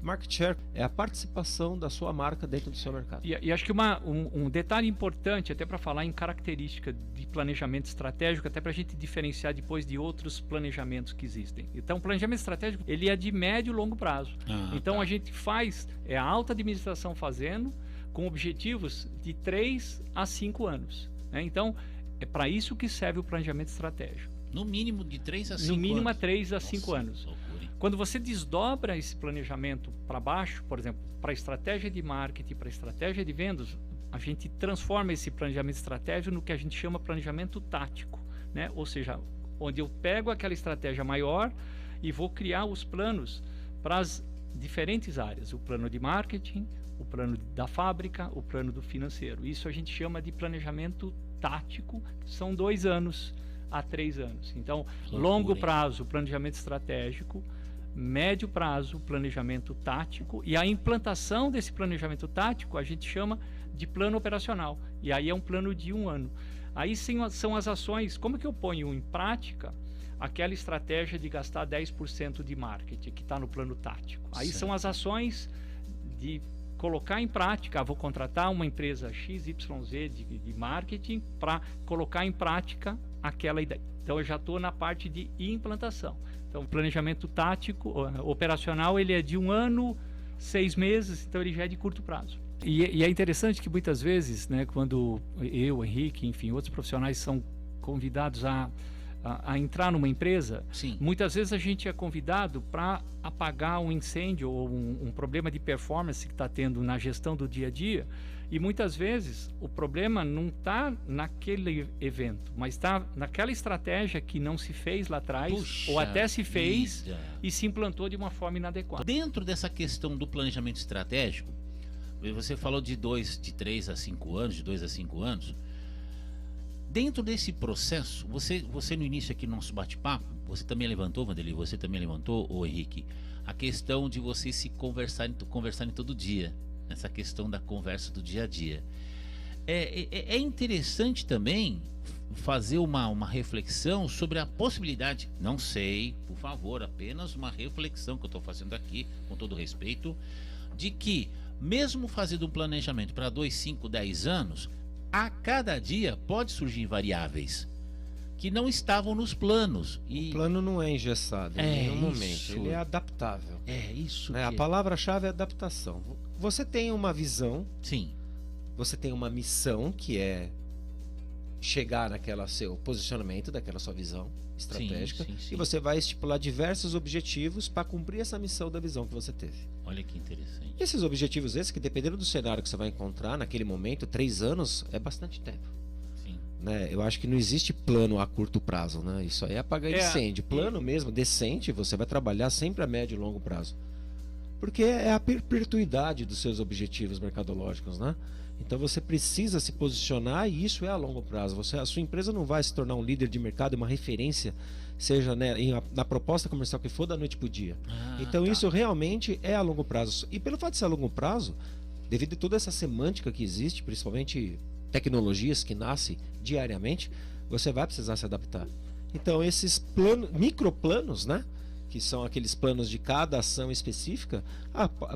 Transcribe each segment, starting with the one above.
Market share é a participação da sua marca dentro do seu mercado. E acho que um detalhe importante, até para falar em característica de planejamento estratégico, até para a gente diferenciar depois de outros planejamentos que existem. Então, o planejamento estratégico, ele é de médio e longo prazo. Então, a gente faz, a alta administração fazendo, com objetivos de 3 a 5 anos. Né? Então, é para isso que serve o planejamento estratégico. No mínimo de 3 a 5 anos? No mínimo a 3 a 5 Nossa, anos. loucura. Quando você desdobra esse planejamento para baixo, por exemplo, para estratégia de marketing, para estratégia de vendas, a gente transforma esse planejamento estratégico no que a gente chama planejamento tático, né? Ou seja, onde eu pego aquela estratégia maior e vou criar os planos para as diferentes áreas, o plano de marketing, o plano da fábrica, o plano do financeiro. Isso a gente chama de planejamento tático, são 2 anos a 3 anos. Então, longo prazo, planejamento estratégico, médio prazo, planejamento tático, e a implantação desse planejamento tático a gente chama de plano operacional, e aí é um plano de 1 ano. Aí sim são as ações, como que eu ponho em prática aquela estratégia de gastar 10% de marketing que está no plano tático. Aí certo. São as ações de colocar em prática, vou contratar uma empresa XYZ de marketing para colocar em prática aquela ideia. Então eu já estou na parte de implantação. Então o planejamento tático, operacional, ele é de 1 ano, 6 meses, então ele já é de curto prazo. E é interessante que muitas vezes, né, quando eu, Henrique, enfim, outros profissionais são convidados a entrar numa empresa, Sim. Muitas vezes a gente é convidado para apagar um incêndio ou um problema de performance que está tendo na gestão do dia a dia, e muitas vezes o problema não está naquele evento, mas está naquela estratégia que não se fez lá atrás. Puxa ou até se fez vida. E se implantou de uma forma inadequada. Dentro dessa questão do planejamento estratégico, você falou de 3 a 5 anos, de 2 a 5 anos. Dentro desse processo, você no início aqui no nosso bate-papo, você também levantou, Vanderlei, você também levantou, ô Henrique, a questão de vocês se conversarem todo dia, essa questão da conversa do dia a dia. É interessante também fazer uma reflexão sobre a possibilidade, não sei, por favor, apenas uma reflexão que eu estou fazendo aqui, com todo respeito, de que mesmo fazendo um planejamento para 2, 5, 10 anos, a cada dia pode surgir variáveis que não estavam nos planos. O plano não é engessado em nenhum momento, ele é adaptável. É isso. A palavra-chave é adaptação. Você tem uma visão, Sim. Você tem uma missão, que é chegar naquela seu posicionamento, daquela sua visão estratégica, sim. e você vai estipular diversos objetivos para cumprir essa missão da visão que você teve. Olha que interessante. Esses objetivos que dependendo do cenário que você vai encontrar naquele momento, 3 anos é bastante tempo. Sim. Né? Eu acho que não existe plano a curto prazo, né? Isso aí é apagar incêndio. Plano mesmo, decente, você vai trabalhar sempre a médio e longo prazo. Porque é a perpetuidade dos seus objetivos mercadológicos, né? Então você precisa se posicionar, e isso é a longo prazo. A sua empresa não vai se tornar um líder de mercado, uma referência, seja, né, na proposta comercial que for, da noite para o dia. Então isso realmente é a longo prazo. E pelo fato de ser a longo prazo, devido a toda essa semântica que existe, principalmente tecnologias que nascem diariamente, você vai precisar se adaptar. Então esses microplanos, né, que são aqueles planos de cada ação específica,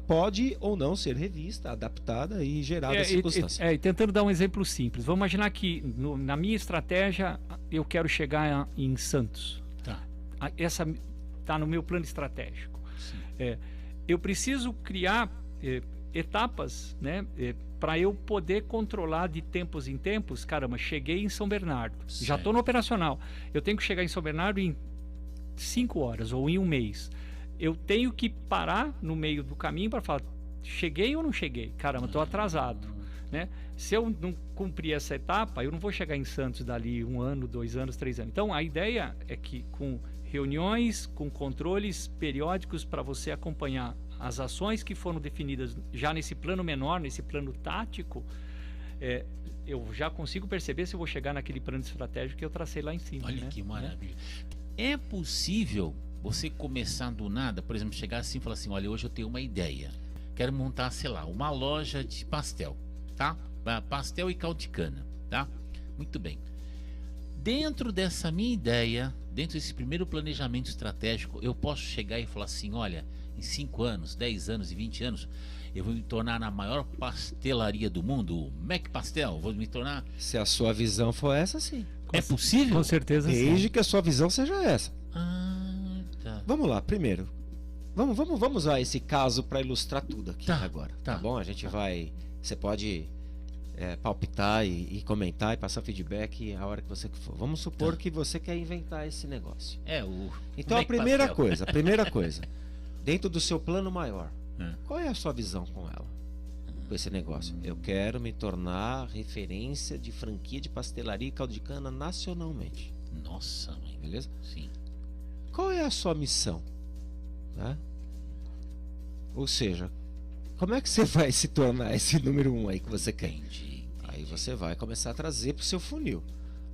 pode ou não ser revista, adaptada e gerada a circunstância. E tentando dar um exemplo simples, vamos imaginar que na minha estratégia eu quero chegar em Santos. Tá. Essa está no meu plano estratégico. Eu preciso criar etapas, né, para eu poder controlar de tempos em tempos. Caramba, cheguei em São Bernardo, já estou no operacional, eu tenho que chegar em São Bernardo em 5 horas ou em 1 mês. Eu tenho que parar no meio do caminho para falar, cheguei ou não cheguei? Caramba, estou atrasado, né? Se eu não cumprir essa etapa, eu não vou chegar em Santos dali 1 ano, 2 anos, 3 anos. Então a ideia é que com reuniões, com controles periódicos para você acompanhar as ações que foram definidas já nesse plano menor, nesse plano tático, eu já consigo perceber se eu vou chegar naquele plano estratégico que eu tracei lá em cima. Olha, né? que maravilha. É possível você começar do nada, por exemplo, chegar assim e falar assim, olha, hoje eu tenho uma ideia, quero montar, sei lá, uma loja de pastel, tá? Pastel e caldo de cana, tá? Muito bem. Dentro dessa minha ideia, dentro desse primeiro planejamento estratégico, eu posso chegar e falar assim, olha, em 5 anos, 10 anos e 20 anos, eu vou me tornar na maior pastelaria do mundo, o Mac Pastel, vou me tornar... Se a sua visão for essa, sim. É possível? Com certeza Desde sim. que a sua visão seja essa. Tá. Vamos lá, primeiro. Vamos usar esse caso para ilustrar tudo aqui Tá, agora. tá. Tá bom? A gente vai. Você pode palpitar e comentar e passar feedback a hora que você for. Vamos supor Tá. que você quer inventar esse negócio. Então Mac a primeira Pastel. coisa, dentro do seu plano maior, qual é a sua visão com ela? Com esse negócio? Eu quero me tornar referência de franquia de pastelaria e caldo de cana nacionalmente. Nossa, mãe. Beleza? Sim. Qual é a sua missão? Né? Ou seja, como é que você vai se tornar esse número 1 aí que você quer? Entendi. Aí você vai começar a trazer para o seu funil.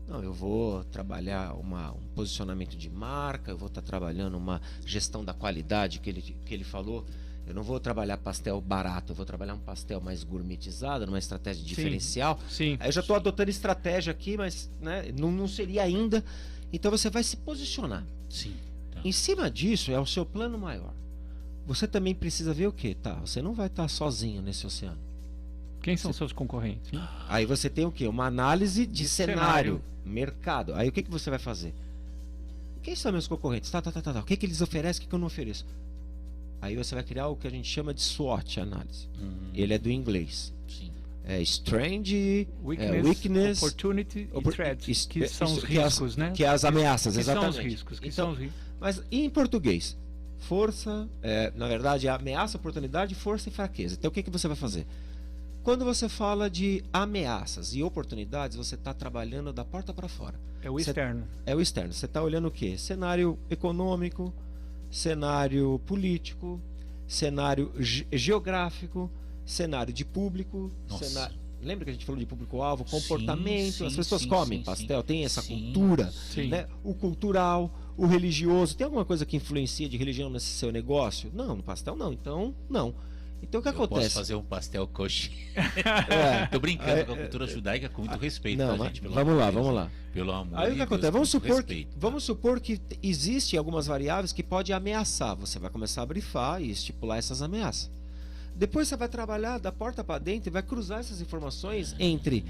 Não, eu vou trabalhar um posicionamento de marca, eu vou estar trabalhando uma gestão da qualidade que ele falou. Eu não vou trabalhar pastel barato, eu vou trabalhar um pastel mais gourmetizado, numa estratégia diferencial. Sim. Aí eu já estou adotando estratégia aqui, mas né, não seria ainda. Então você vai se posicionar. Sim. Tá. Em cima disso é o seu plano maior. Você também precisa ver o quê? Tá, você não vai estar sozinho nesse oceano. Quem são seus concorrentes? Né? Aí você tem o quê? Uma análise de cenário, mercado. Aí o que você vai fazer? Quem são meus concorrentes? Tá. O que eles oferecem, o que eu não ofereço? Aí você vai criar o que a gente chama de SWOT análise. Ele é do inglês. Sim. É Strength, Weakness, Opportunity e Threat, que são os que riscos, né? Que é as ameaças, Que exatamente. são os riscos, que Então, são os riscos. mas em português, força, na verdade, é ameaça, oportunidade, força e fraqueza. Então o que você vai fazer? Quando você fala de ameaças e oportunidades, você está trabalhando da porta para fora. É o externo. É o externo. Você está olhando o quê? Cenário econômico, cenário político, cenário geográfico, cenário de público, lembra que a gente falou de público-alvo, comportamento, sim, as pessoas sim, comem sim, pastel, tem essa sim, cultura, sim. né? O cultural, o religioso, tem alguma coisa que influencia de religião nesse seu negócio? Não, no pastel não, então não. Então o que Eu acontece? posso fazer um pastel coxinha. É, Tô brincando com a cultura judaica com muito respeito, não, tá, mas gente? Pelo vamos amor lá, de Deus. vamos lá. Pelo amor Aí o de que acontece? Deus, com Vamos supor que existem algumas variáveis que podem ameaçar. Você vai começar a brifar e estipular essas ameaças. Depois você vai trabalhar da porta para dentro e vai cruzar essas informações entre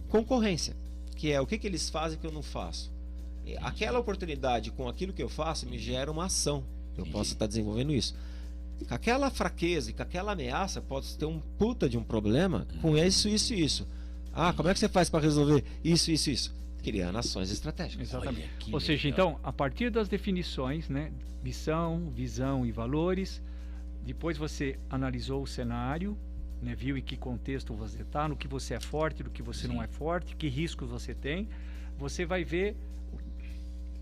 concorrência, que é o que eles fazem que eu não faço. Aquela oportunidade com aquilo que eu faço me gera uma ação. Eu posso estar desenvolvendo isso. Com aquela fraqueza e com aquela ameaça, pode ter um puta de um problema com isso. Ah, como é que você faz para resolver isso? Criando ações estratégicas. Exatamente. Olha que Ou seja, legal. então, a partir das definições, né, missão, visão e valores, depois você analisou o cenário, né, viu em que contexto você está, no que você é forte, no que você não é forte, que riscos você tem, você vai ver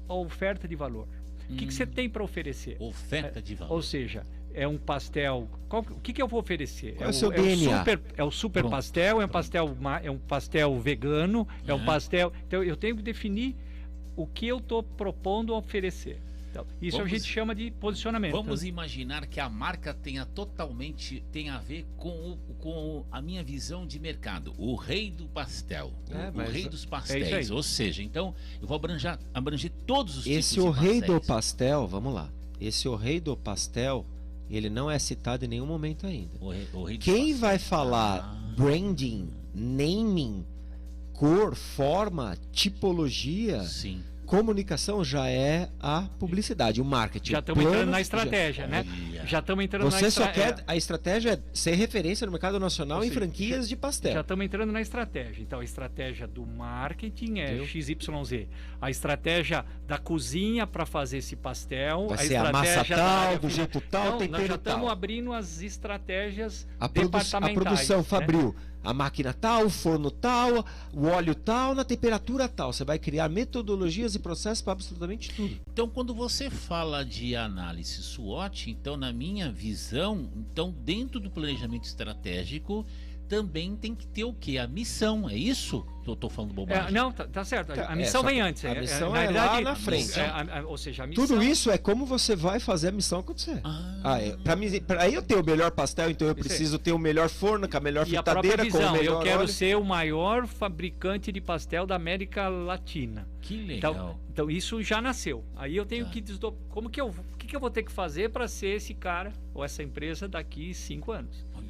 a oferta de valor. O que você tem para oferecer? Oferta de valor. Ou seja, é um pastel. O que eu vou oferecer? Qual é o seu DNA? É o super Pronto. pastel, é um pastel vegano, é um pastel. Então eu tenho que definir o que eu estou propondo oferecer. Então, isso a gente chama de posicionamento. Vamos imaginar que a marca tenha a ver com a minha visão de mercado, o rei do pastel, o rei dos pastéis. Ou seja, então eu vou abranger todos os tipos de Esse o rei do pastéis. pastel, vamos lá. Esse o rei do pastel, ele não é citado em nenhum momento ainda. O rei dos Quem pastéis. vai falar branding, naming, cor, forma, tipologia, Sim. comunicação já é a publicidade, o marketing. Já o estamos plano entrando na estratégia, né? Olha. Já estamos entrando na Você só estratégia. quer. A estratégia é ser referência no mercado nacional Ou em seja, franquias de pastel. Já estamos entrando na estratégia. Então, a estratégia do marketing é Entendeu? XYZ. A estratégia da cozinha para fazer esse pastel. Vai a ser a massa estratégia da tal, área do jeito tal, Então, nós tempero já estamos tal. abrindo as estratégias A departamentais. produção né? fabril, a máquina tal, o forno tal, o óleo tal, na temperatura tal. Você vai criar metodologias e processos para absolutamente tudo. Então, quando você fala de análise SWOT, então, na minha visão, então, dentro do planejamento estratégico, também tem que ter o quê? A missão, é isso? Eu tô falando bobagem. Não, tá certo. A missão vem antes. A missão é realidade, lá na frente. Ou seja, a missão... Tudo isso é como você vai fazer a missão acontecer. Para eu ter o melhor pastel, então eu preciso ter o melhor forno, com a melhor fritadeira, com o melhor eu quero óleo. ser o maior fabricante de pastel da América Latina. Que legal. Então isso já nasceu. Aí eu tenho que o que eu vou ter que fazer para ser esse cara ou essa empresa daqui 5 anos? Olha